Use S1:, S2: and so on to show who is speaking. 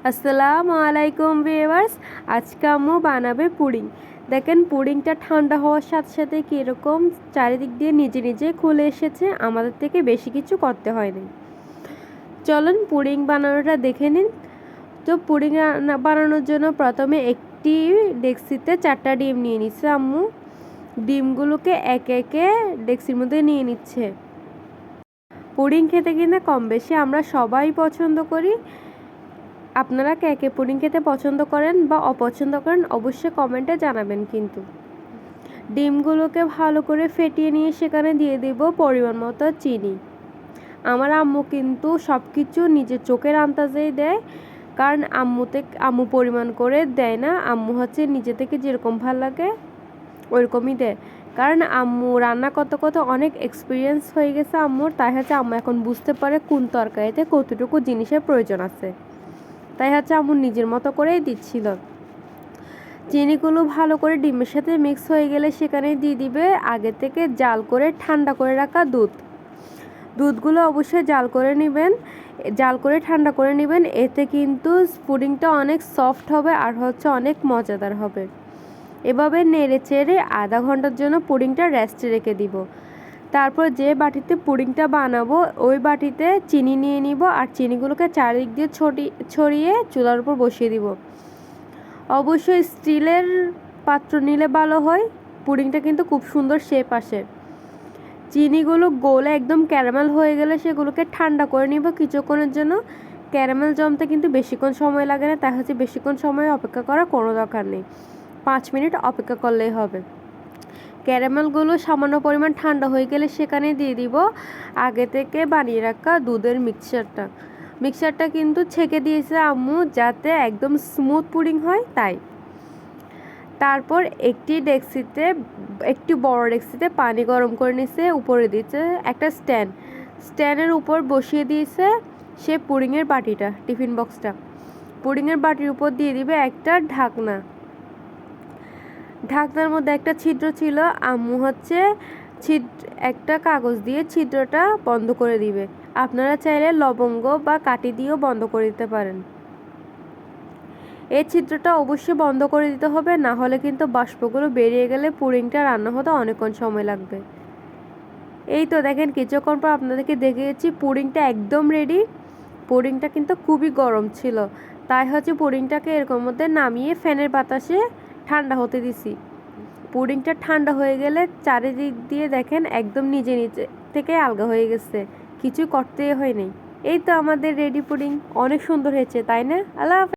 S1: আসসালামু আলাইকুম ভিউয়ার্স, আজকে আম্মু বানাবে পুডিং। দেখেন পুডিংটা ঠান্ডা হওয়ার সাথে সাথে কীরকম চারিদিক দিয়ে নিজে নিজে খুলে এসেছে, আমাদের থেকে বেশি কিছু করতে হয়নি। চলুন পুডিং বানানোটা দেখে নিন। তো পুডিং বানানোর জন্য প্রথমে একটি ডেক্সিতে 4টা ডিম নিয়ে নিচ্ছে আম্মু। ডিমগুলোকে একে একে ডেক্সির মধ্যে নিয়ে নিচ্ছে। পুডিং খেতে কিনা কম বেশি আমরা সবাই পছন্দ করি। আপনারা কে কে পুডিং খেতে পছন্দ করেন বা অপছন্দ করেন অবশ্যই কমেন্টে জানাবেন। কিন্তু ডিমগুলোকে ভালো করে ফেটিয়ে নিয়ে সেখানে দিয়ে দেব পরিমাণ মতো চিনি। আমার আম্মু কিন্তু সব কিছু নিজের চোখের আন্দাজেই দেয়, কারণ আম্মু পরিমাণ করে দেয় না। আম্মু হচ্ছে নিজে থেকে যেরকম ভালো লাগে ওইরকমই দেয়, কারণ আম্মু রান্না করতে করতে অনেক এক্সপিরিয়েন্স হয়ে গেছে আম্মুর। তাই হচ্ছে আম্মু এখন বুঝতে পারে কোন তরকারিতে কতটুকু জিনিসের প্রয়োজন আছে। তাই হচ্ছে আম্মু নিজের মতো করেই দিচ্ছিল। চিনিগুলো ভালো করে ডিমের সাথে মিক্স হয়ে গেলে সেখানে দিয়ে দিবে আগে থেকে জাল করে ঠান্ডা করে রাখা দুধগুলো অবশ্যই জাল করে ঠান্ডা করে নেবেন। এতে কিন্তু পুডিংটা অনেক সফট হবে আর হচ্ছে অনেক মজাদার হবে। এভাবে নেড়ে চেড়ে আধা ঘন্টার জন্য পুডিংটা রেস্টে রেখে দিব। তারপর যে বাটিতে পুডিংটা বানাবো ওই বাটিতে চিনি নিয়ে নিব আর চিনিগুলোকে চারিদিক দিয়ে ছড়িয়ে চুলার উপর বসিয়ে দিব। অবশ্যই স্টিলের পাত্র নিলে ভালো হয়, পুডিংটা কিন্তু খুব সুন্দর শেপ আসে। চিনিগুলো গলে একদম ক্যারামেল হয়ে গেলে সেগুলোকে ঠান্ডা করে নিব কিছুক্ষণের জন্য। ক্যারামেল জমতে কিন্তু বেশিক্ষণ সময় লাগে না, তাই হচ্ছে বেশিক্ষণ সময় অপেক্ষা করার কোনো দরকার নেই, 5 মিনিট অপেক্ষা করলেই হবে। ক্যারামেলগুলো সামান্য পরিমাণ ঠান্ডা হয়ে গেলে সেখানে দিয়ে দিব আগে থেকে বানিয়ে রাখা দুধের মিক্সচারটা কিন্তু ছেঁকে দিয়েছে আম্মু যাতে একদম স্মুথ পুডিং হয় তাই। তারপর একটি বড় ডেক্সিতে পানি গরম করে নিয়েছে, উপরে দিয়েছে একটা স্ট্যান্ডের উপর বসিয়ে দিয়েছে সে পুডিংয়ের বাটিটা, টিফিন বক্সটা। পুডিংয়ের বাটির উপর দিয়ে দিবে একটা ঢাকনার মধ্যে একটা ছিদ্র ছিল, আম্মু হচ্ছে একটা কাগজ দিয়ে ছিদ্রটা বন্ধ করে দিবে। আপনারা চাইলে লবঙ্গ বা কাঠি দিয়েও বন্ধ করে দিতে পারেন। এই ছিদ্রটা অবশ্যই বন্ধ করে দিতে হবে, না হলে কিন্তু বাষ্পগুলো বেরিয়ে গেলে পুডিংটা রান্না হতে অনেকক্ষণ সময় লাগবে। এই তো দেখেন কিছুক্ষণ পর আপনাদেরকে দেখিয়েছি পুডিংটা একদম রেডি। পুডিংটা কিন্তু খুবই গরম ছিল, তাই হচ্ছে পুডিংটাকে এরকম মধ্যে নামিয়ে ফ্যানের বাতাসে ঠান্ডা হতে দিছি। পুডিংটা ঠান্ডা হয়ে গেলে চারিদিক দিয়ে দেখেন একদম নিজে থেকে আলগা হয়ে গেছে, কিছু করতেই হয়নি। এই তো আমাদের রেডি পুডিং, অনেক সুন্দর হয়েছে তাই না? আল্লাহ হাফেজ।